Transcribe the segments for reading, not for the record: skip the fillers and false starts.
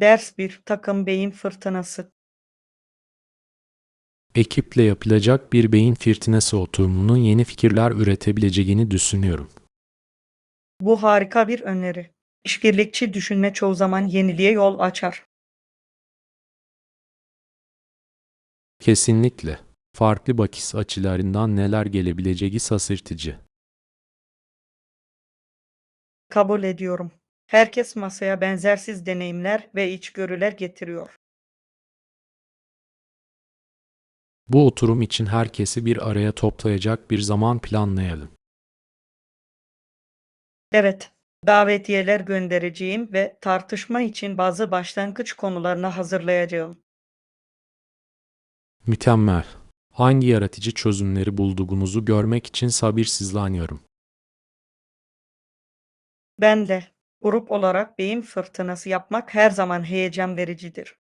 Ders bir takım beyin fırtınası. Ekiple yapılacak bir beyin fırtınası oturumunun yeni fikirler üretebileceğini düşünüyorum. Bu harika bir öneri. İşbirlikçi düşünme çoğu zaman yeniliğe yol açar. Kesinlikle. Farklı bakış açılarından neler gelebileceği şaşırtıcı. Kabul ediyorum. Herkes masaya benzersiz deneyimler ve içgörüler getiriyor. Bu oturum için herkesi bir araya toplayacak bir zaman planlayalım. Evet, davetiyeler göndereceğim ve tartışma için bazı başlangıç konularını hazırlayacağım. Mükemmel. Hangi yaratıcı çözümleri bulduğunuzu görmek için sabırsızlanıyorum. Ben de grup olarak beyin fırtınası yapmak her zaman heyecan vericidir.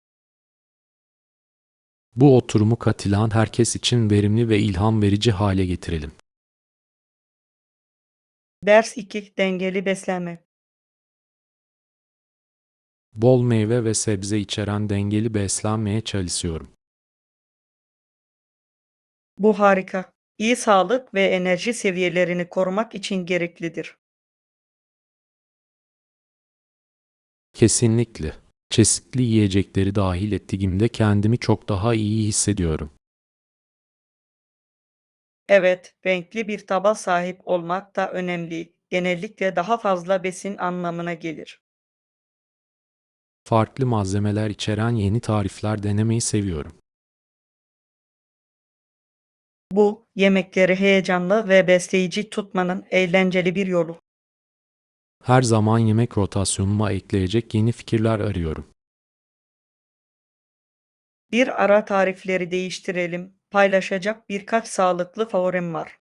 Bu oturumu katılan herkes için verimli ve ilham verici hale getirelim. Ders 2: Dengeli beslenme. Bol meyve ve sebze içeren dengeli beslenmeye çalışıyorum. Bu harika. İyi sağlık ve enerji seviyelerini korumak için gereklidir. Kesinlikle. Çeşitli yiyecekleri dahil ettiğimde kendimi çok daha iyi hissediyorum. Evet, renkli bir taba sahip olmak da önemli. Genellikle daha fazla besin anlamına gelir. Farklı malzemeler içeren yeni tarifler denemeyi seviyorum. Bu, yemekleri heyecanlı ve besleyici tutmanın eğlenceli bir yolu. Her zaman yemek rotasyonuma ekleyecek yeni fikirler arıyorum. Bir ara tarifleri değiştirelim. Paylaşacak birkaç sağlıklı favorim var.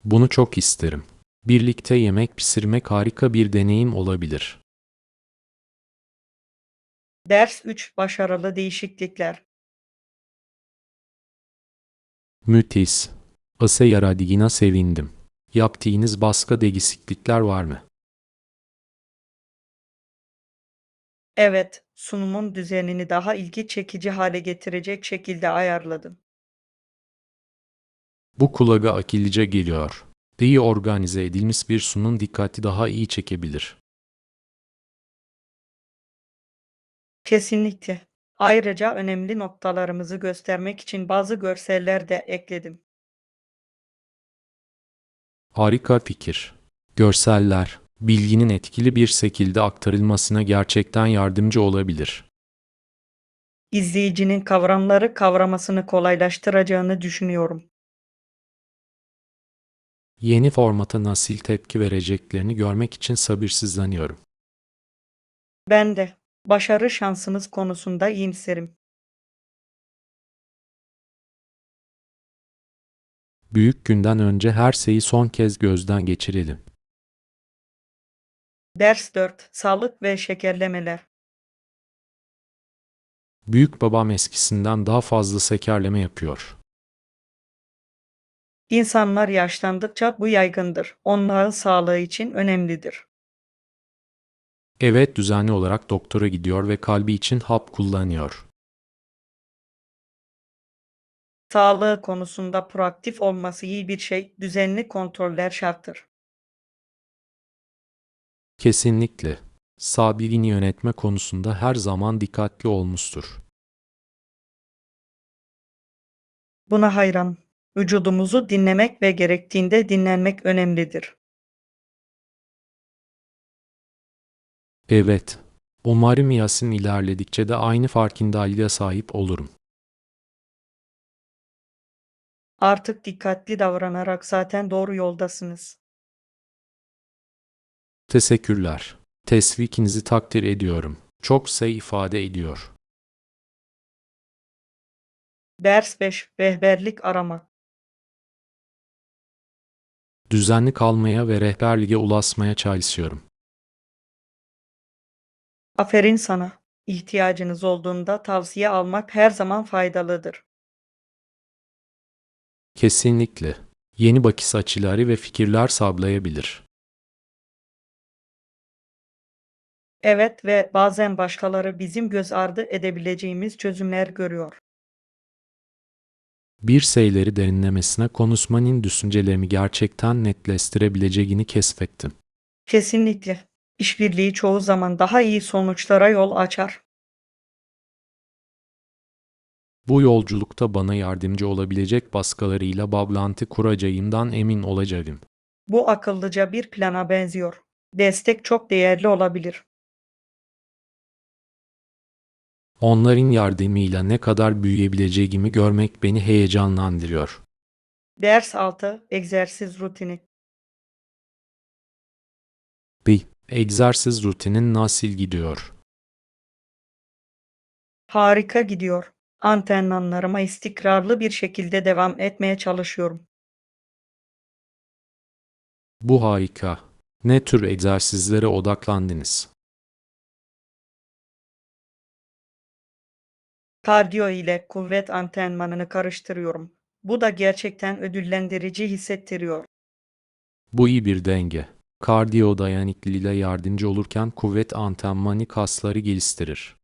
Bunu çok isterim. Birlikte yemek pişirmek harika bir deneyim olabilir. Ders 3: Başarılı değişiklikler. Müthiş. Asa yaradığına sevindim. Yaptığınız başka değişiklikler var mı? Evet, sunumun düzenini daha ilgi çekici hale getirecek şekilde ayarladım. Bu kulağa akıllıca geliyor. İyi organize edilmiş bir sunum dikkati daha iyi çekebilir. Kesinlikle. Ayrıca önemli noktalarımızı göstermek için bazı görseller de ekledim. Harika fikir. Görseller, bilginin etkili bir şekilde aktarılmasına gerçekten yardımcı olabilir. İzleyicinin kavramları kavramasını kolaylaştıracağını düşünüyorum. Yeni formata nasıl tepki vereceklerini görmek için sabırsızlanıyorum. Ben de başarı şansımız konusunda iyimserim. Büyük günden önce her şeyi son kez gözden geçirelim. Ders 4: Sağlık ve şekerlemeler. Büyük babam eskisinden daha fazla şekerleme yapıyor. İnsanlar yaşlandıkça bu yaygındır. Onların sağlığı için önemlidir. Evet, düzenli olarak doktora gidiyor ve kalbi için hap kullanıyor. Sağlığı konusunda proaktif olması iyi bir şey. Düzenli kontroller şarttır. Kesinlikle. Sabirini yönetme konusunda her zaman dikkatli olmuştur. Buna hayran. Vücudumuzu dinlemek ve gerektiğinde dinlenmek önemlidir. Evet. Umarım Yasin ilerledikçe de aynı farkındalığa sahip olurum. Artık dikkatli davranarak zaten doğru yoldasınız. Teşekkürler. Teşvikinizi takdir ediyorum. Çok şey ifade ediyor. Ders 5: Rehberlik arama. Düzenli kalmaya ve rehberliğe ulaşmaya çalışıyorum. Aferin sana. İhtiyacınız olduğunda tavsiye almak her zaman faydalıdır. Kesinlikle. Yeni bakış açıları ve fikirler sağlayabilir. Evet ve bazen başkaları bizim göz ardı edebileceğimiz çözümler görüyor. Bir şeyleri derinlemesine konuşmanın düşüncelerimi gerçekten netleştirebileceğini keşfettim. Kesinlikle. İşbirliği çoğu zaman daha iyi sonuçlara yol açar. Bu yolculukta bana yardımcı olabilecek başkalarıyla bağlantı kuracağımdan emin olacağım. Bu akıllıca bir plana benziyor. Destek çok değerli olabilir. Onların yardımıyla ne kadar büyüyebileceğimi görmek beni heyecanlandırıyor. Ders 6. Egzersiz rutini. Bir egzersiz rutinin nasıl gidiyor? Harika gidiyor. Antrenmanlarıma istikrarlı bir şekilde devam etmeye çalışıyorum. Bu harika. Ne tür egzersizlere odaklandınız? Kardiyo ile kuvvet antrenmanını karıştırıyorum. Bu da gerçekten ödüllendirici hissettiriyor. Bu iyi bir denge. Kardiyo dayanıklılığıyla yardımcı olurken kuvvet antrenmanı kasları geliştirir.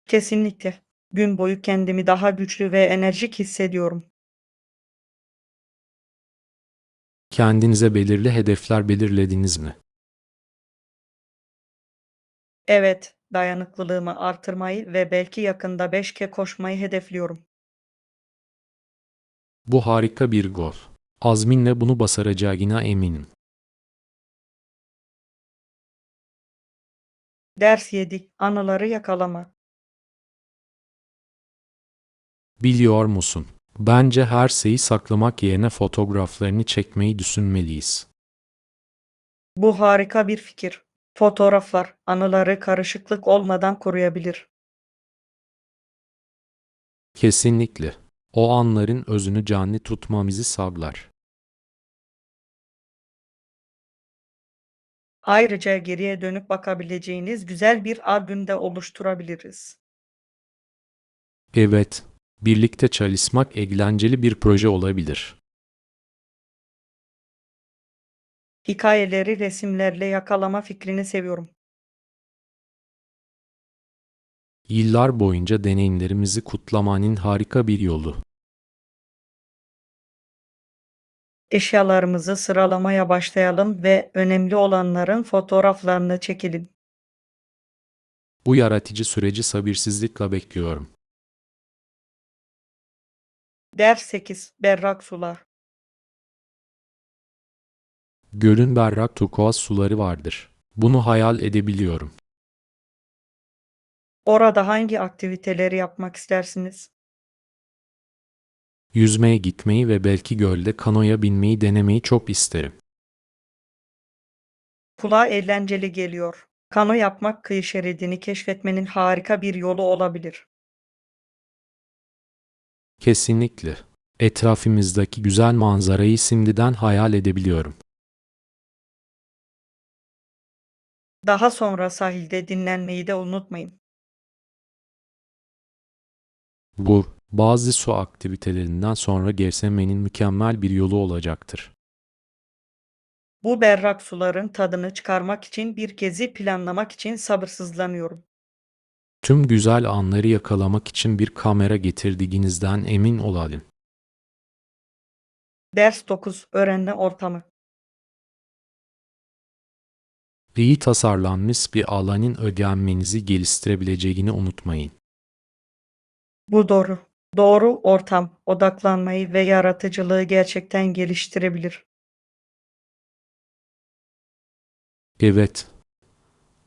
Kesinlikle. Gün boyu kendimi daha güçlü ve enerjik hissediyorum. Kendinize belirli hedefler belirlediniz mi? Evet, dayanıklılığımı artırmayı ve belki yakında 5K koşmayı hedefliyorum. Bu harika bir gol. Azminle bunu başaracağına eminim. Ders 7. Anıları yakalama. Biliyor musun? Bence her şeyi saklamak yerine fotoğraflarını çekmeyi düşünmeliyiz. Bu harika bir fikir. Fotoğraflar anıları karışıklık olmadan koruyabilir. Kesinlikle. O anların özünü canlı tutmamızı sağlar. Ayrıca geriye dönüp bakabileceğiniz güzel bir albüm de oluşturabiliriz. Evet, birlikte çalışmak eğlenceli bir proje olabilir. Hikayeleri resimlerle yakalama fikrini seviyorum. Yıllar boyunca deneyimlerimizi kutlamanın harika bir yolu. Eşyalarımızı sıralamaya başlayalım ve önemli olanların fotoğraflarını çekelim. Bu yaratıcı süreci sabırsızlıkla bekliyorum. Ders 8. Berrak sular. Gölün berrak turkuaz suları vardır. Bunu hayal edebiliyorum. Orada hangi aktiviteleri yapmak istersiniz? Yüzmeye gitmeyi ve belki gölde kanoya binmeyi denemeyi çok isterim. Kulağa eğlenceli geliyor. Kano yapmak kıyı şeridini keşfetmenin harika bir yolu olabilir. Kesinlikle. Etrafımızdaki güzel manzarayı şimdiden hayal edebiliyorum. Daha sonra sahilde dinlenmeyi de unutmayın. Bu, bazı su aktivitelerinden sonra gevşemenin mükemmel bir yolu olacaktır. Bu berrak suların tadını çıkarmak için bir gezi planlamak için sabırsızlanıyorum. Tüm güzel anları yakalamak için bir kamera getirdiğinizden emin olalım. Ders 9. Öğrenme ortamı. İyi tasarlanmış bir alanın öğrenmenizi geliştirebileceğini unutmayın. Bu doğru. Doğru ortam, odaklanmayı ve yaratıcılığı gerçekten geliştirebilir. Evet,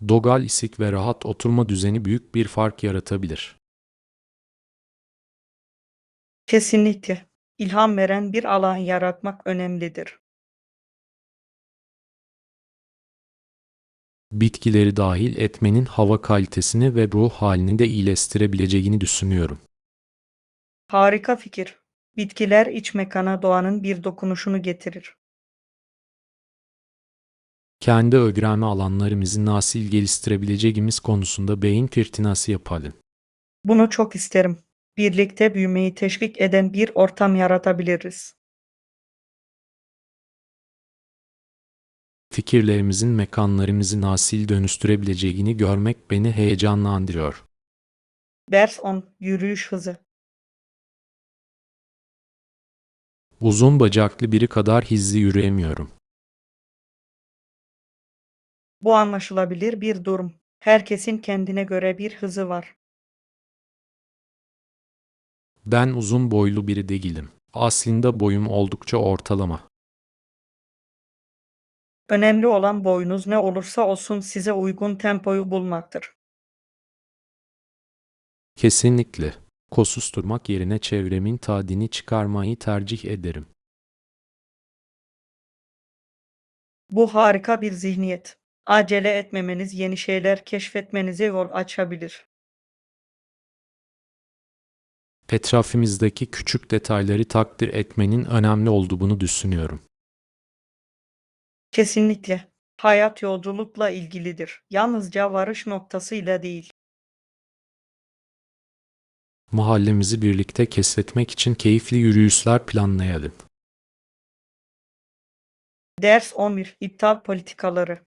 dogal isik ve rahat oturma düzeni büyük bir fark yaratabilir. Kesinlikle. İlham veren bir alan yaratmak önemlidir. Bitkileri dahil etmenin hava kalitesini ve ruh halini de iyileştirebileceğini düşünüyorum. Harika fikir. Bitkiler iç mekana doğanın bir dokunuşunu getirir. Kendi öğrenme alanlarımızı nasıl geliştirebileceğimiz konusunda beyin fırtınası yapalım. Bunu çok isterim. Birlikte büyümeyi teşvik eden bir ortam yaratabiliriz. Fikirlerimizin mekanlarımızı nasıl dönüştürebileceğini görmek beni heyecanlandırıyor. Ders 10. Yürüyüş hızı. Uzun bacaklı biri kadar hızlı yürüyemiyorum. Bu anlaşılabilir bir durum. Herkesin kendine göre bir hızı var. Ben uzun boylu biri değilim. Aslında boyum oldukça ortalama. Önemli olan boyunuz ne olursa olsun size uygun tempoyu bulmaktır. Kesinlikle. Koşuşturmak yerine çevremin tadını çıkarmayı tercih ederim. Bu harika bir zihniyet. Acele etmemeniz yeni şeyler keşfetmenize yol açabilir. Etrafımızdaki küçük detayları takdir etmenin önemli olduğunu düşünüyorum. Kesinlikle. Hayat yolculukla ilgilidir. Yalnızca varış noktasıyla değil. Mahallemizi birlikte keşfetmek için keyifli yürüyüşler planlayalım. Ders 11. İptal politikaları.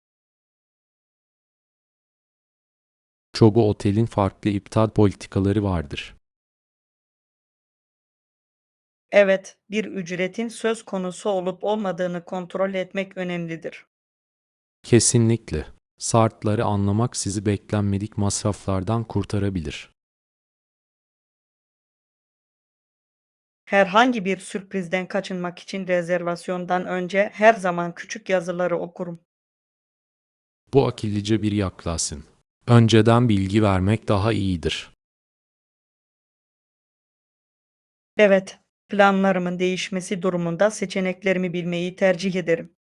Çoğu otelin farklı iptal politikaları vardır. Evet, bir ücretin söz konusu olup olmadığını kontrol etmek önemlidir. Kesinlikle. Şartları anlamak sizi beklenmedik masraflardan kurtarabilir. Herhangi bir sürprizden kaçınmak için rezervasyondan önce her zaman küçük yazıları okurum. Bu akıllıca bir yaklaşım. Önceden bilgi vermek daha iyidir. Evet, planlarımın değişmesi durumunda seçeneklerimi bilmeyi tercih ederim.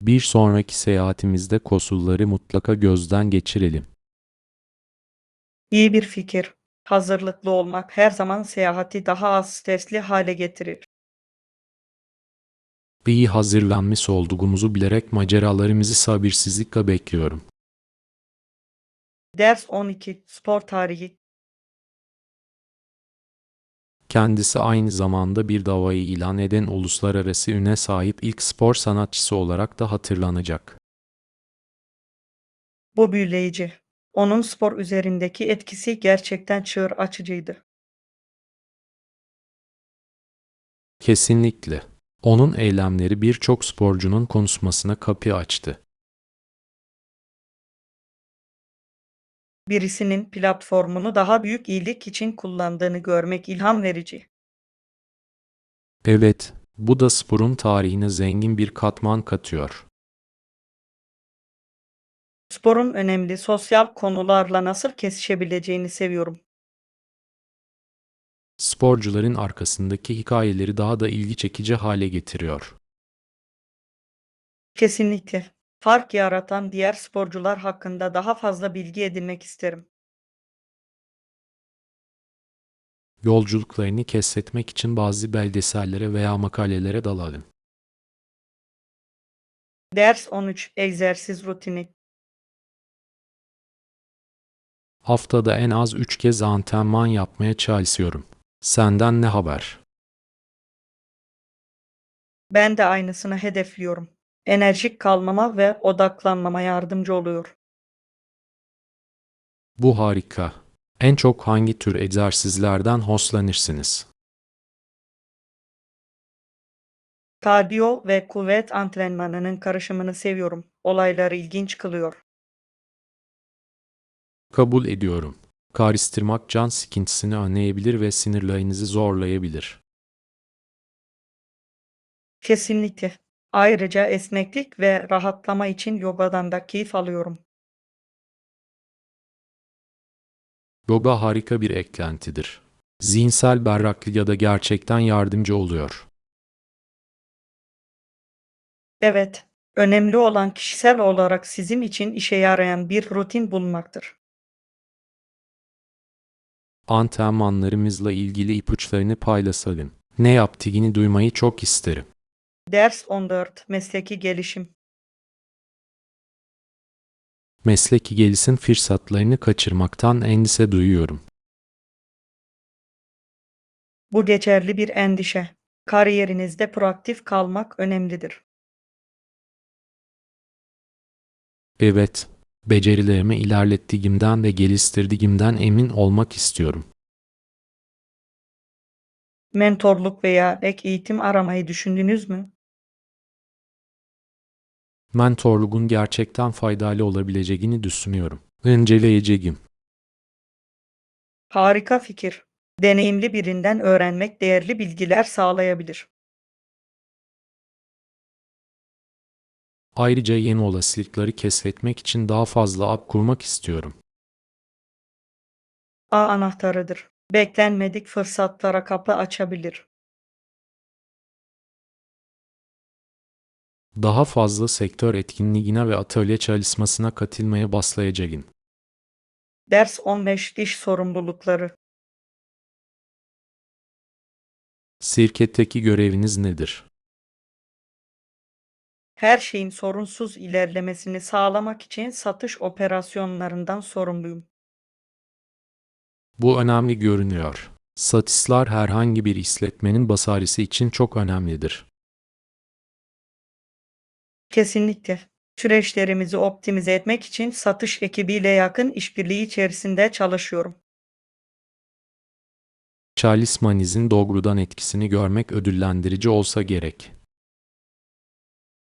Bir sonraki seyahatimizde koşulları mutlaka gözden geçirelim. İyi bir fikir. Hazırlıklı olmak her zaman seyahati daha az stresli hale getirir. İyi hazırlanmış olduğumuzu bilerek maceralarımızı sabırsızlıkla bekliyorum. Ders 12. Spor tarihi. Kendisi aynı zamanda bir davayı ilan eden uluslararası üne sahip ilk spor sanatçısı olarak da hatırlanacak. Bu büyüleyici. Onun spor üzerindeki etkisi gerçekten çığır açıcıydı. Kesinlikle. Onun eylemleri birçok sporcunun konuşmasına kapı açtı. Birisinin platformunu daha büyük iyilik için kullandığını görmek ilham verici. Evet, bu da sporun tarihine zengin bir katman katıyor. Sporun önemli sosyal konularla nasıl kesişebileceğini seviyorum. Sporcuların arkasındaki hikayeleri daha da ilgi çekici hale getiriyor. Kesinlikle. Fark yaratan diğer sporcular hakkında daha fazla bilgi edinmek isterim. Yolculuklarını keşfetmek için bazı belgesellere veya makalelere dalalım. Ders 13. Egzersiz rutini. Haftada en az 3 kez antrenman yapmaya çalışıyorum. Senden ne haber? Ben de aynısını hedefliyorum. Enerjik kalmama ve odaklanmama yardımcı oluyor. Bu harika. En çok hangi tür egzersizlerden hoşlanırsınız? Kardiyo ve kuvvet antrenmanının karışımını seviyorum. Olayları ilginç kılıyor. Kabul ediyorum. Karıştırmak can sıkıntısını önleyebilir ve sinirlerinizi zorlayabilir. Kesinlikle. Ayrıca esneklik ve rahatlama için yogadan da keyif alıyorum. Yoga harika bir eklentidir. Zihinsel berraklığa da gerçekten yardımcı oluyor. Evet, önemli olan kişisel olarak sizin için işe yarayan bir rutin bulmaktır. Antrenmanlarımızla ilgili ipuçlarını paylaşalım. Ne yaptığını duymayı çok isterim. Ders 14. Mesleki gelişim. Mesleki gelişim fırsatlarını kaçırmaktan endişe duyuyorum. Bu geçerli bir endişe. Kariyerinizde proaktif kalmak önemlidir. Evet, becerilerimi ilerlettiğimden ve geliştirdiğimden emin olmak istiyorum. Mentorluk veya ek eğitim aramayı düşündünüz mü? Mentorluğun gerçekten faydalı olabileceğini düşünüyorum. İnceleyeceğim. Harika fikir. Deneyimli birinden öğrenmek değerli bilgiler sağlayabilir. Ayrıca yeni olasılıkları keşfetmek için daha fazla ağ kurmak istiyorum. A anahtarıdır. Beklenmedik fırsatlara kapı açabilir. Daha fazla sektör etkinliğine ve atölye çalışmasına katılmaya başlayacağım. Ders 15 iş sorumlulukları. Şirketteki göreviniz nedir? Her şeyin sorunsuz ilerlemesini sağlamak için satış operasyonlarından sorumluyum. Bu önemli görünüyor. Satışlar herhangi bir işletmenin başarısı için çok önemlidir. Kesinlikle. Süreçlerimizi optimize etmek için satış ekibiyle yakın işbirliği içerisinde çalışıyorum. Çalışmanızın doğrudan etkisini görmek ödüllendirici olsa gerek.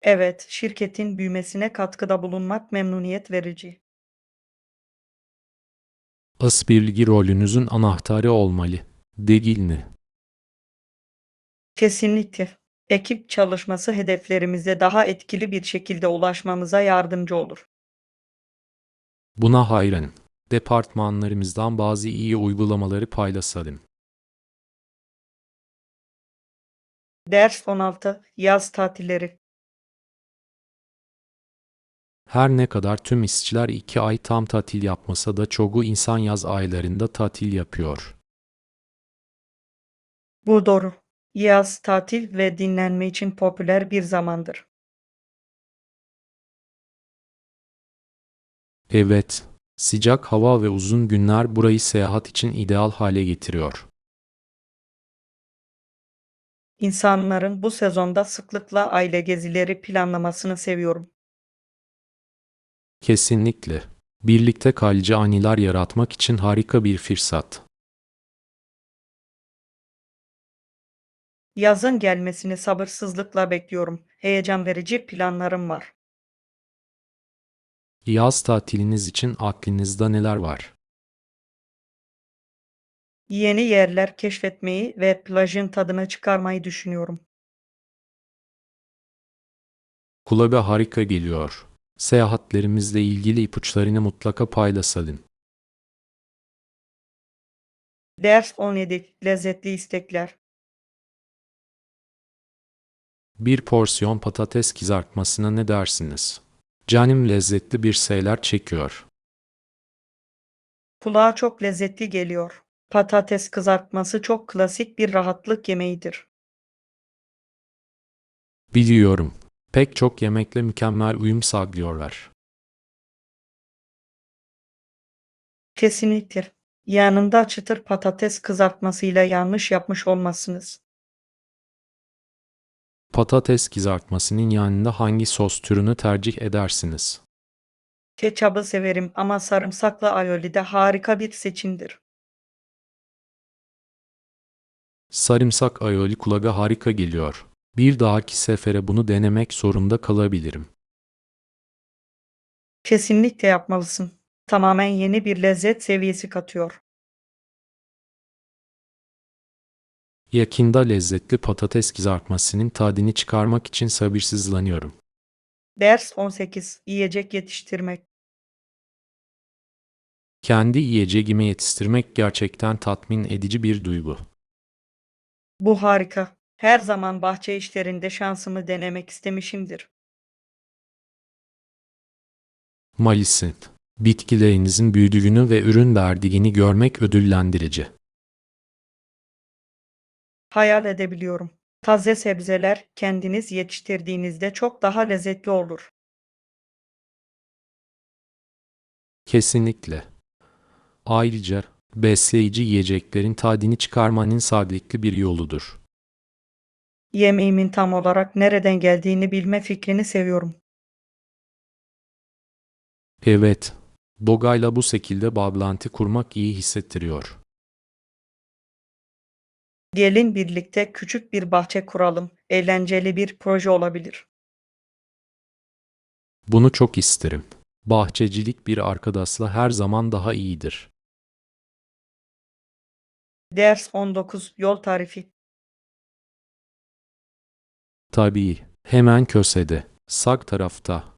Evet, şirketin büyümesine katkıda bulunmak memnuniyet verici. İşbirliği rolünüzün anahtarı olmalı, değil mi? Kesinlikle. Ekip çalışması hedeflerimize daha etkili bir şekilde ulaşmamıza yardımcı olur. Buna hayranım. Departmanlarımızdan bazı iyi uygulamaları paylaşalım. Ders 16. Yaz tatilleri. Her ne kadar tüm işçiler 2 ay tam tatil yapmasa da çoğu insan yaz aylarında tatil yapıyor. Bu doğru. Yaz, tatil ve dinlenme için popüler bir zamandır. Evet, sıcak hava ve uzun günler burayı seyahat için ideal hale getiriyor. İnsanların bu sezonda sıklıkla aile gezileri planlamasını seviyorum. Kesinlikle. Birlikte kalıcı anılar yaratmak için harika bir fırsat. Yazın gelmesini sabırsızlıkla bekliyorum. Heyecan verici planlarım var. Yaz tatiliniz için aklınızda neler var? Yeni yerler keşfetmeyi ve plajın tadını çıkarmayı düşünüyorum. Kulağa harika geliyor. Seyahatlerimizle ilgili ipuçlarını mutlaka paylaşalım. Ders 17. Lezzetli istekler. Bir porsiyon patates kızartmasına ne dersiniz? Canım lezzetli bir şeyler çekiyor. Kulağa çok lezzetli geliyor. Patates kızartması çok klasik bir rahatlık yemeğidir. Biliyorum. Pek çok yemekle mükemmel uyum sağlıyorlar. Kesinlikle. Yanında çıtır patates kızartmasıyla yanlış yapmış olmasınız. Patates kızartmasının yanında hangi sos türünü tercih edersiniz? Ketçabı severim ama sarımsaklı aioli de harika bir seçimdir. Sarımsak aioli kulağa harika geliyor. Bir dahaki sefere bunu denemek zorunda kalabilirim. Kesinlikle yapmalısın. Tamamen yeni bir lezzet seviyesi katıyor. Yakında lezzetli patates kızartmasının tadını çıkarmak için sabırsızlanıyorum. Ders 18. Yiyecek yetiştirmek. Kendi yiyeceğimi yetiştirmek gerçekten tatmin edici bir duygu. Bu harika. Her zaman bahçe işlerinde şansımı denemek istemişimdir. Maalesef, bitkilerinizin büyüdüğünü ve ürün verdiğini görmek ödüllendirici. Hayal edebiliyorum. Taze sebzeler kendiniz yetiştirdiğinizde çok daha lezzetli olur. Kesinlikle. Ayrıca, besleyici yiyeceklerin tadını çıkarmanın sağlıklı bir yoludur. Yemeğimin tam olarak nereden geldiğini bilme fikrini seviyorum. Evet, Doga'yla bu şekilde bağlantı kurmak iyi hissettiriyor. Gelin birlikte küçük bir bahçe kuralım. Eğlenceli bir proje olabilir. Bunu çok isterim. Bahçecilik bir arkadaşla her zaman daha iyidir. Ders 19 Yol tarifi. Tabii, hemen kösede, sağ tarafta.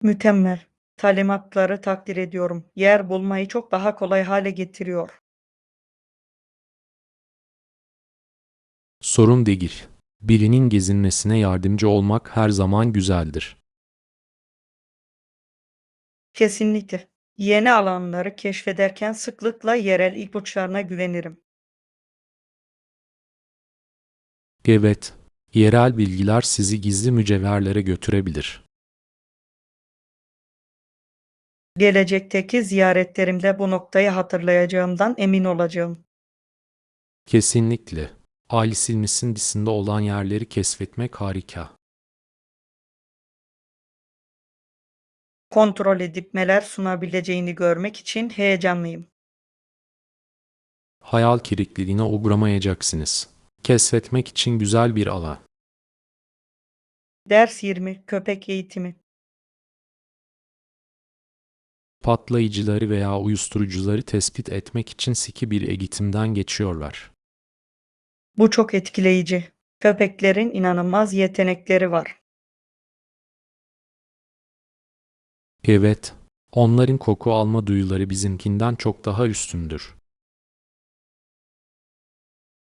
Mükemmel. Talimatları takdir ediyorum. Yer bulmayı çok daha kolay hale getiriyor. Sorun değil. Birinin gezinmesine yardımcı olmak her zaman güzeldir. Kesinlikle. Yeni alanları keşfederken sıklıkla yerel ipuçlarına güvenirim. Evet, yerel bilgiler sizi gizli mücevherlere götürebilir. Gelecekteki ziyaretlerimde bu noktayı hatırlayacağımdan emin olacağım. Kesinlikle. Alice'in dışında olan yerleri keşfetmek harika. Kontrol edip neler sunabileceğini görmek için heyecanlıyım. Hayal kırıklığına uğramayacaksınız. Keşfetmek için güzel bir alan. Ders 20 Köpek eğitimi. Patlayıcıları veya uyuşturucuları tespit etmek için sıkı bir eğitimden geçiyorlar. Bu çok etkileyici. Köpeklerin inanılmaz yetenekleri var. Evet, onların koku alma duyuları bizimkinden çok daha üstündür.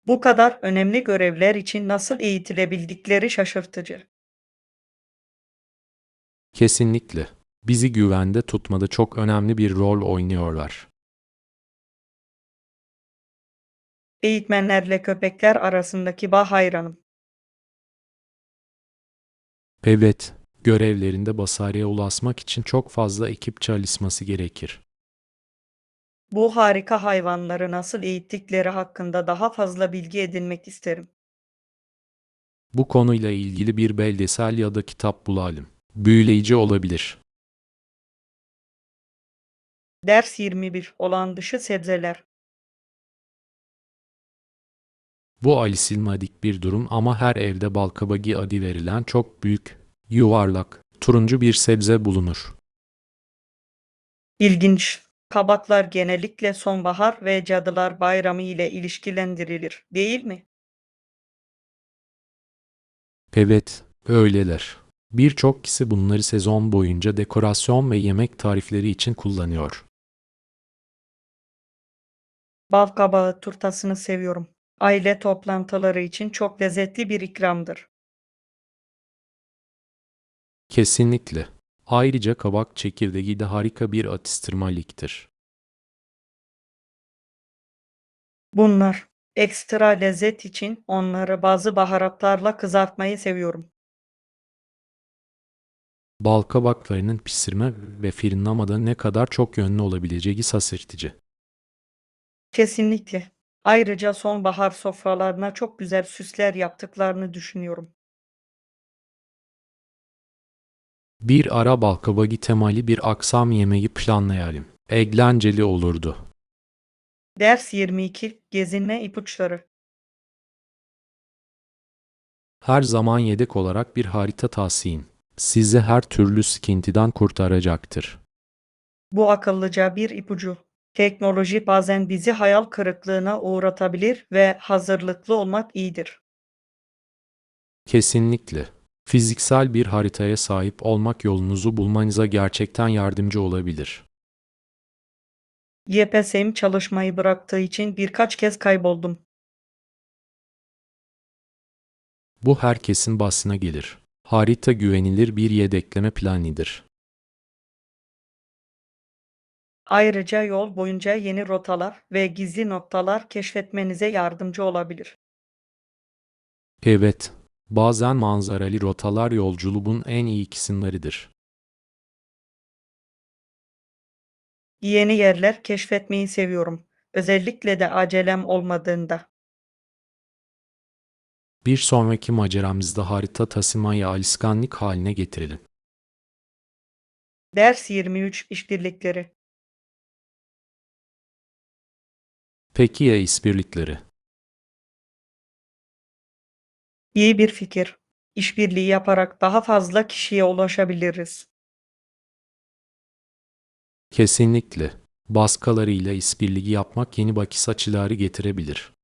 Bu kadar önemli görevler için nasıl eğitilebildikleri şaşırtıcı. Kesinlikle. Bizi güvende tutmada çok önemli bir rol oynuyorlar. Eğitmenlerle köpekler arasındaki bağ hayranım. Evet, görevlerinde başarıya ulaşmak için çok fazla ekip çalışması gerekir. Bu harika hayvanları nasıl eğittikleri hakkında daha fazla bilgi edinmek isterim. Bu konuyla ilgili bir belgesel ya da kitap bulalım. Büyüleyici olabilir. Ders 21 Olağan dışı sebzeler. Bu alışılmadık bir durum ama her evde balkabagi adı verilen çok büyük, yuvarlak, turuncu bir sebze bulunur. İlginç. Kabaklar genellikle sonbahar ve Cadılar Bayramı ile ilişkilendirilir, değil mi? Evet, öyleler. Birçok kişi bunları sezon boyunca dekorasyon ve yemek tarifleri için kullanıyor. Bal kabağı turtasını seviyorum. Aile toplantıları için çok lezzetli bir ikramdır. Kesinlikle. Ayrıca kabak çekirdeği de harika bir atıştırmalıktır. Bunlar ekstra lezzet için onları bazı baharatlarla kızartmayı seviyorum. Bal kabaklarının pişirme ve fırınlamada ne kadar çok yönlü olabileceği şaşırtıcı. Kesinlikle. Ayrıca sonbahar sofralarına çok güzel süsler yaptıklarını düşünüyorum. Bir ara balkabagi temalı bir akşam yemeği planlayalım. Eğlenceli olurdu. Ders 22 Gezinme ipuçları. Her zaman yedek olarak bir harita tavsiyem. Sizi her türlü sıkıntıdan kurtaracaktır. Bu akıllıca bir ipucu. Teknoloji bazen bizi hayal kırıklığına uğratabilir ve hazırlıklı olmak iyidir. Kesinlikle. Fiziksel bir haritaya sahip olmak yolunuzu bulmanıza gerçekten yardımcı olabilir. YPS'im çalışmayı bıraktığı için birkaç kez kayboldum. Bu herkesin basına gelir. Harita güvenilir bir yedekleme planıdır. Ayrıca yol boyunca yeni rotalar ve gizli noktalar keşfetmenize yardımcı olabilir. Evet, bazen manzaralı rotalar yolculuğun en iyi kısımlarıdır. Yeni yerler keşfetmeyi seviyorum. Özellikle de acelem olmadığında. Bir sonraki maceramızda harita taşımayı alışkanlık haline getirelim. Ders 23 işbirlikleri. Peki ya işbirlikleri? İyi bir fikir. İşbirliği yaparak daha fazla kişiye ulaşabiliriz. Kesinlikle. Başkalarıyla işbirliği yapmak yeni bakış açıları getirebilir.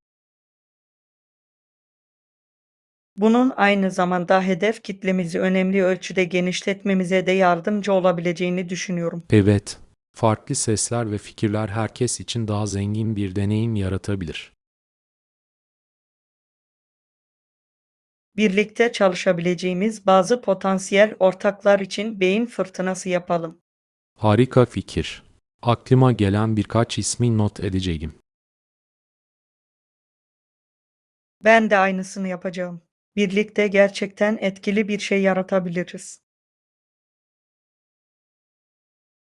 Bunun aynı zamanda hedef kitlemizi önemli ölçüde genişletmemize de yardımcı olabileceğini düşünüyorum. Evet, farklı sesler ve fikirler herkes için daha zengin bir deneyim yaratabilir. Birlikte çalışabileceğimiz bazı potansiyel ortaklar için beyin fırtınası yapalım. Harika fikir. Aklıma gelen birkaç ismi not edeceğim. Ben de aynısını yapacağım. Birlikte gerçekten etkili bir şey yaratabiliriz.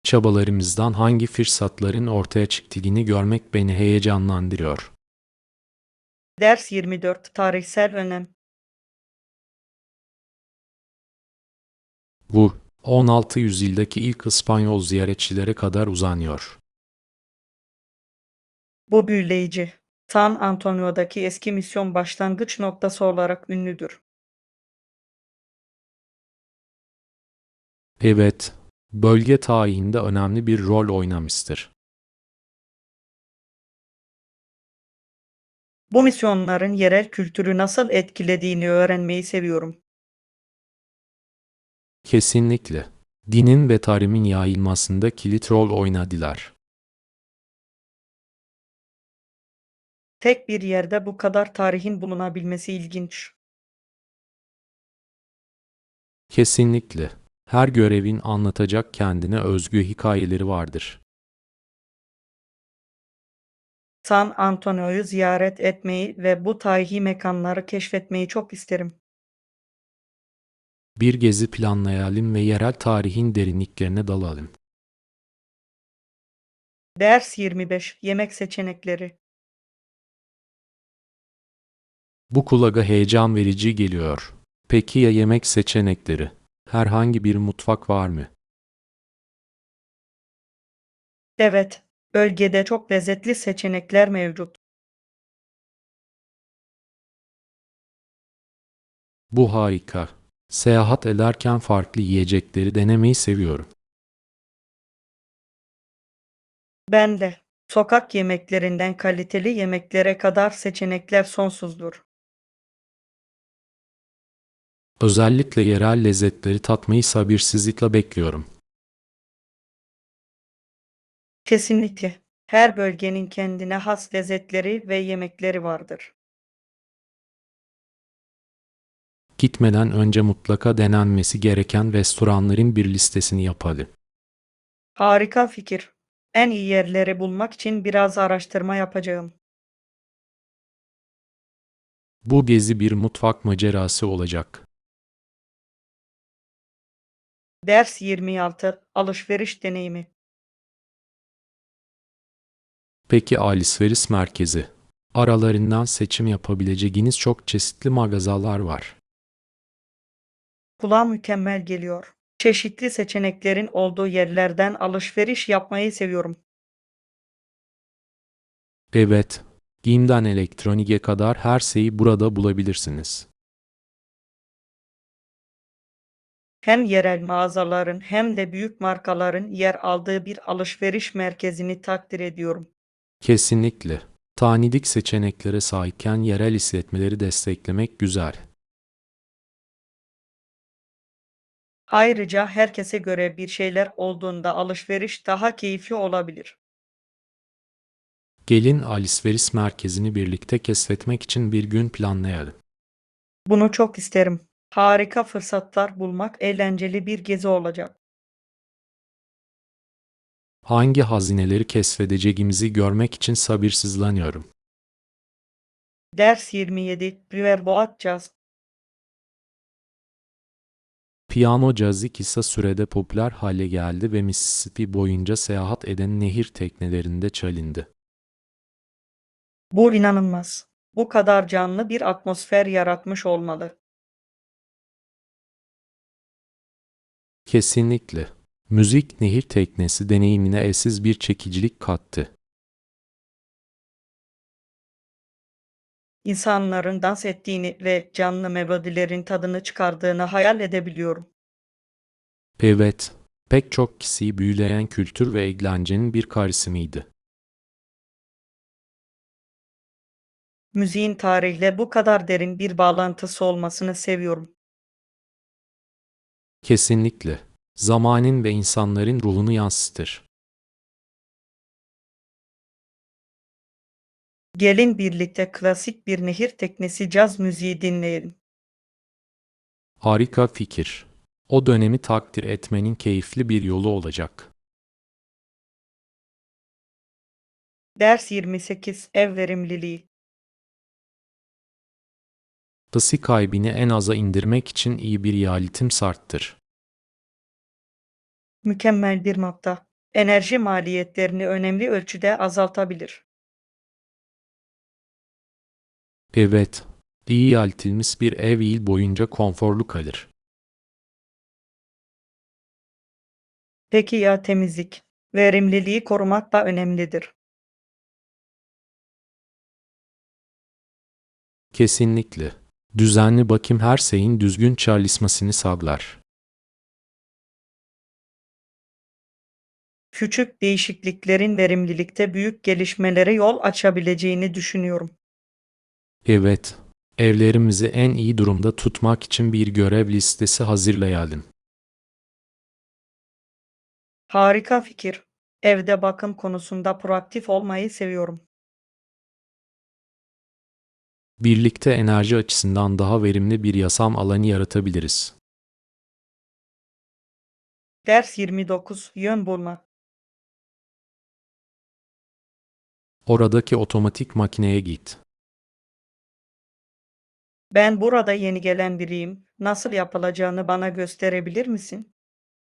Çabalarımızdan hangi fırsatların ortaya çıktığını görmek beni heyecanlandırıyor. Ders 24 tarihsel önem. Bu, 16. yüzyıldaki ilk İspanyol ziyaretçilere kadar uzanıyor. Bu büyüleyici. San Antonio'daki eski misyon başlangıç noktası olarak ünlüdür. Evet, bölge tarihinde önemli bir rol oynamıştır. Bu misyonların yerel kültürü nasıl etkilediğini öğrenmeyi seviyorum. Kesinlikle. Dinin ve tarimin yayılmasında kilit rol oynadılar. Tek bir yerde bu kadar tarihin bulunabilmesi ilginç. Kesinlikle. Her görevin anlatacak kendine özgü hikayeleri vardır. San Antonio'yu ziyaret etmeyi ve bu tarihi mekanları keşfetmeyi çok isterim. Bir gezi planlayalım ve yerel tarihin derinliklerine dalalım. Ders 25 yemek seçenekleri. Bu kulağa heyecan verici geliyor. Peki ya yemek seçenekleri? Herhangi bir mutfak var mı? Evet, bölgede çok lezzetli seçenekler mevcut. Bu harika. Seyahat ederken farklı yiyecekleri denemeyi seviyorum. Ben de. Sokak yemeklerinden kaliteli yemeklere kadar seçenekler sonsuzdur. Özellikle yerel lezzetleri tatmayı sabırsızlıkla bekliyorum. Kesinlikle. Her bölgenin kendine has lezzetleri ve yemekleri vardır. Gitmeden önce mutlaka denenmesi gereken restoranların bir listesini yapalım. Harika fikir. En iyi yerleri bulmak için biraz araştırma yapacağım. Bu gezi bir mutfak macerası olacak. Ders 26 alışveriş deneyimi. Peki alışveriş merkezi? Aralarından seçim yapabileceğiniz çok çeşitli mağazalar var. Kulağa mükemmel geliyor. Çeşitli seçeneklerin olduğu yerlerden alışveriş yapmayı seviyorum. Evet, giyimden elektroniğe kadar her şeyi burada bulabilirsiniz. Hem yerel mağazaların hem de büyük markaların yer aldığı bir alışveriş merkezini takdir ediyorum. Kesinlikle. Tanidik seçeneklere sahipken yerel işletmeleri desteklemek güzel. Ayrıca herkese göre bir şeyler olduğunda alışveriş daha keyifli olabilir. Gelin alışveriş merkezini birlikte keşfetmek için bir gün planlayalım. Bunu çok isterim. Harika fırsatlar bulmak eğlenceli bir gezi olacak. Hangi hazineleri keşfedeceğimizi görmek için sabırsızlanıyorum. Ders 27 Riverboat Jazz. Piyano cazı kısa sürede popüler hale geldi ve Mississippi boyunca seyahat eden nehir teknelerinde çalındı. Bu inanılmaz. Bu kadar canlı bir atmosfer yaratmış olmalı. Kesinlikle. Müzik nehir teknesi deneyimine eşsiz bir çekicilik kattı. İnsanların dans ettiğini ve canlı melodilerin tadını çıkardığını hayal edebiliyorum. Evet, pek çok kişiyi büyüleyen kültür ve eğlencenin bir karışımıydı. Müziğin tarihle bu kadar derin bir bağlantısı olmasını seviyorum. Kesinlikle. Zamanın ve insanların ruhunu yansıtır. Gelin birlikte klasik bir nehir teknesi caz müziği dinleyelim. Harika fikir. O dönemi takdir etmenin keyifli bir yolu olacak. Ders 28 Ev verimliliği. Isı kaybını en aza indirmek için iyi bir yalıtım şarttır. Mükemmel bir nokta. Enerji maliyetlerini önemli ölçüde azaltabilir. Evet, iyi yalıtılmış bir ev yıl boyunca konforlu kalır. Peki ya temizlik? Verimliliği korumak da önemlidir. Kesinlikle. Düzenli bakım her şeyin düzgün çalışmasını sağlar. Küçük değişikliklerin verimlilikte büyük gelişmelere yol açabileceğini düşünüyorum. Evet, evlerimizi en iyi durumda tutmak için bir görev listesi hazırlayalım. Harika fikir. Evde bakım konusunda proaktif olmayı seviyorum. Birlikte enerji açısından daha verimli bir yaşam alanı yaratabiliriz. Ders 29 Yön bulma. Oradaki otomatik makineye git. Ben burada yeni gelen biriyim. Nasıl yapılacağını bana gösterebilir misin?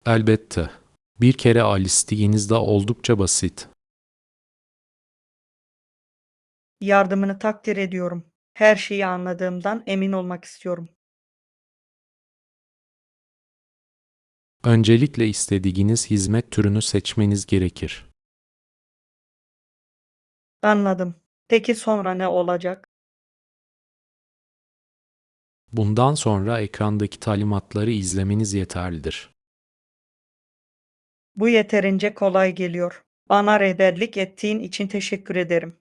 Elbette. Bir kere alistiğinizde oldukça basit. Yardımını takdir ediyorum. Her şeyi anladığımdan emin olmak istiyorum. Öncelikle istediğiniz hizmet türünü seçmeniz gerekir. Anladım. Peki sonra ne olacak? Bundan sonra ekrandaki talimatları izlemeniz yeterlidir. Bu yeterince kolay geliyor. Bana rehberlik ettiğin için teşekkür ederim.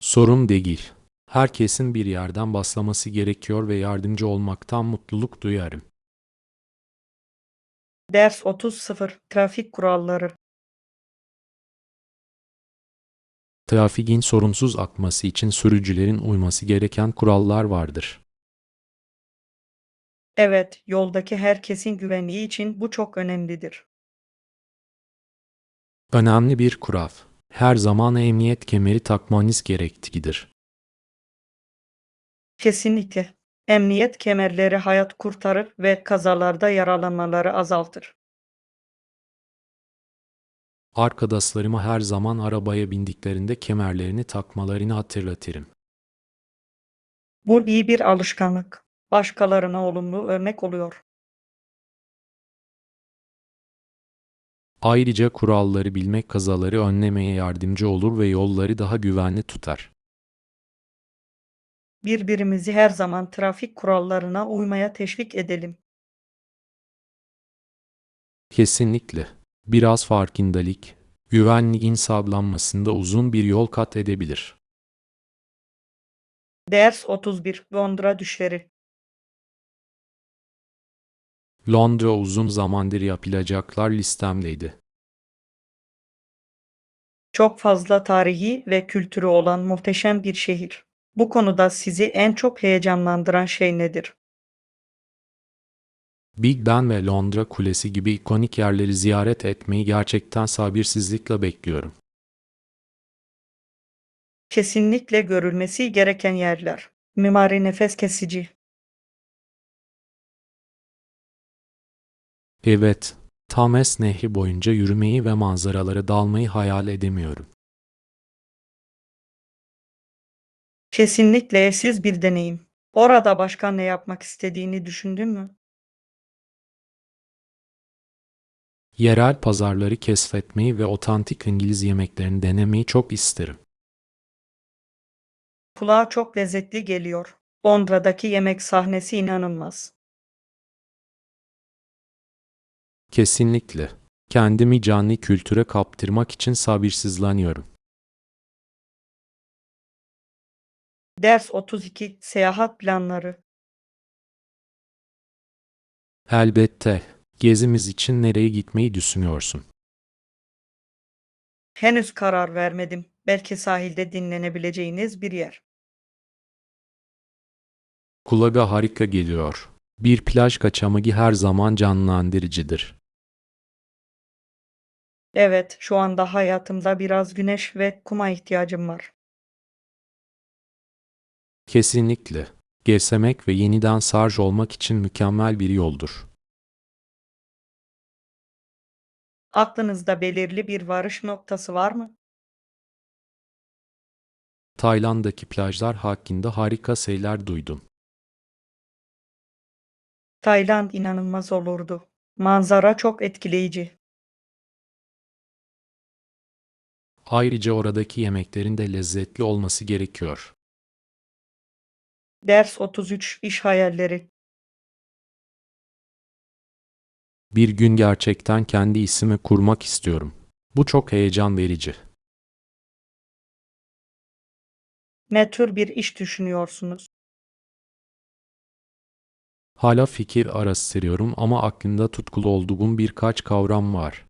Sorun değil. Herkesin bir yerden başlaması gerekiyor ve yardımcı olmaktan mutluluk duyarım. Ders 30.0 Trafik kuralları. Trafiğin sorunsuz akması için sürücülerin uyması gereken kurallar vardır. Evet, yoldaki herkesin güvenliği için bu çok önemlidir. Önemli bir kural. Her zaman emniyet kemeri takmanız gereklidir. Kesinlikle. Emniyet kemerleri hayat kurtarır ve kazalarda yaralanmaları azaltır. Arkadaşlarıma her zaman arabaya bindiklerinde kemerlerini takmalarını hatırlatırım. Bu iyi bir alışkanlık. Başkalarına olumlu örnek oluyor. Ayrıca kuralları bilmek kazaları önlemeye yardımcı olur ve yolları daha güvenli tutar. Birbirimizi her zaman trafik kurallarına uymaya teşvik edelim. Kesinlikle. Biraz farkındalık, güvenliğin sağlanmasında uzun bir yol kat edebilir. Ders 31 Londra düşleri. Londra uzun zamandır yapılacaklar listemdeydi. Çok fazla tarihi ve kültürü olan muhteşem bir şehir. Bu konuda sizi en çok heyecanlandıran şey nedir? Big Ben ve Londra Kulesi gibi ikonik yerleri ziyaret etmeyi gerçekten sabırsızlıkla bekliyorum. Kesinlikle görülmesi gereken yerler. Mimari nefes kesici. Evet, Thames Nehri boyunca yürümeyi ve manzaralara dalmayı hayal edemiyorum. Kesinlikle eşsiz bir deneyim. Orada başka ne yapmak istediğini düşündün mü? Yerel pazarları keşfetmeyi ve otantik İngiliz yemeklerini denemeyi çok isterim. Kulağa çok lezzetli geliyor. Londra'daki yemek sahnesi inanılmaz. Kesinlikle. Kendimi canlı kültüre kaptırmak için sabırsızlanıyorum. Ders 32 Seyahat planları. Elbette. Gezimiz için nereye gitmeyi düşünüyorsun? Henüz karar vermedim. Belki sahilde dinlenebileceğiniz bir yer. Kulağa harika geliyor. Bir plaj kaçamakı her zaman canlandırıcıdır. Evet, şu anda hayatımda biraz güneş ve kuma ihtiyacım var. Kesinlikle. Gevşemek ve yeniden şarj olmak için mükemmel bir yoldur. Aklınızda belirli bir varış noktası var mı? Tayland'daki plajlar hakkında harika şeyler duydum. Tayland inanılmaz olurdu. Manzara çok etkileyici. Ayrıca oradaki yemeklerin de lezzetli olması gerekiyor. Ders 33 İş hayalleri. Bir gün gerçekten kendi ismi kurmak istiyorum. Bu çok heyecan verici. Ne tür bir iş düşünüyorsunuz? Hala fikir araştırıyorum ama aklımda tutkulu olduğum birkaç kavram var.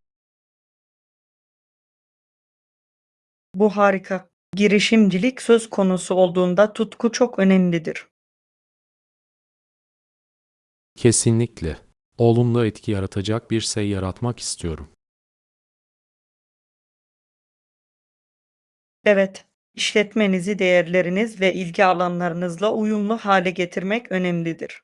Bu harika. Girişimcilik söz konusu olduğunda tutku çok önemlidir. Kesinlikle. Olumlu etki yaratacak bir şey yaratmak istiyorum. Evet, işletmenizi değerleriniz ve ilgi alanlarınızla uyumlu hale getirmek önemlidir.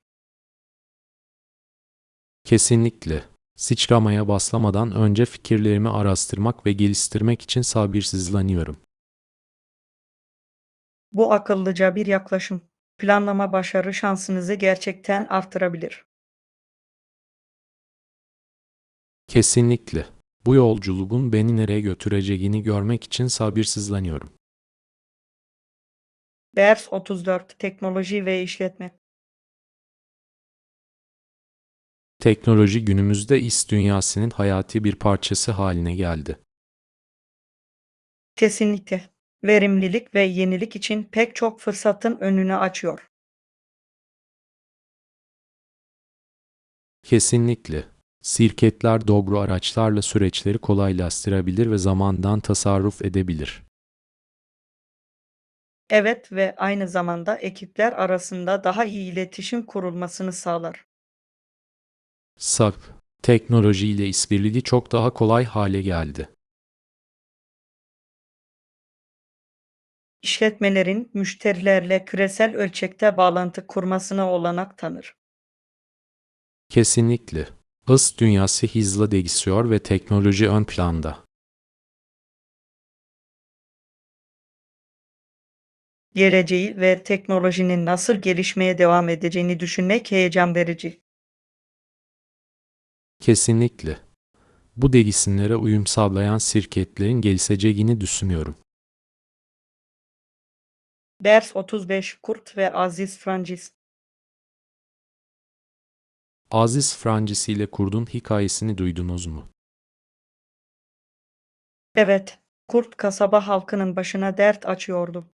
Kesinlikle. Sıçramaya başlamadan önce fikirlerimi araştırmak ve geliştirmek için sabırsızlanıyorum. Bu akıllıca bir yaklaşım. Planlama başarı şansınızı gerçekten artırabilir. Kesinlikle. Bu yolculuğun beni nereye götüreceğini görmek için sabırsızlanıyorum. Ders 34 Teknoloji ve işletme. Teknoloji günümüzde iş dünyasının hayati bir parçası haline geldi. Kesinlikle. Verimlilik ve yenilik için pek çok fırsatın önünü açıyor. Kesinlikle. Şirketler doğru araçlarla süreçleri kolaylaştırabilir ve zamandan tasarruf edebilir. Evet ve aynı zamanda ekipler arasında daha iyi iletişim kurulmasını sağlar. SAP, teknolojiyle işbirliği çok daha kolay hale geldi. İşletmelerin müşterilerle küresel ölçekte bağlantı kurmasına olanak tanır. Kesinlikle. Iş dünyası hızla değişiyor ve teknoloji ön planda. Geleceği ve teknolojinin nasıl gelişmeye devam edeceğini düşünmek heyecan verici. Kesinlikle. Bu değişimlere uyum sağlayan şirketlerin gelişeceğini düşünüyorum. Ders 35 Kurt ve Aziz Francis. Aziz Francis ile kurdun hikayesini duydunuz mu? Evet, Kurt kasaba halkının başına dert açıyordu.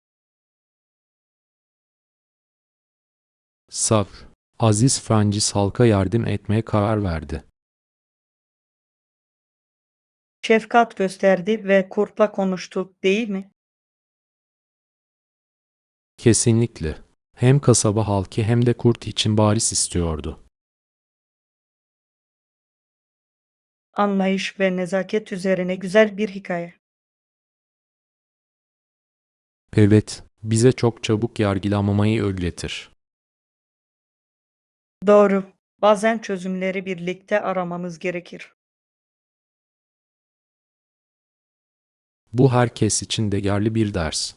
Sabr. Aziz Francis halka yardım etmeye karar verdi. Şefkat gösterdi ve kurtla konuştu, değil mi? Kesinlikle. Hem kasaba halkı hem de kurt için baris istiyordu. Anlayış ve nezaket üzerine güzel bir hikaye. Evet, bize çok çabuk yargılamamayı öğretir. Doğru. Bazen çözümleri birlikte aramamız gerekir. Bu herkes için değerli bir ders.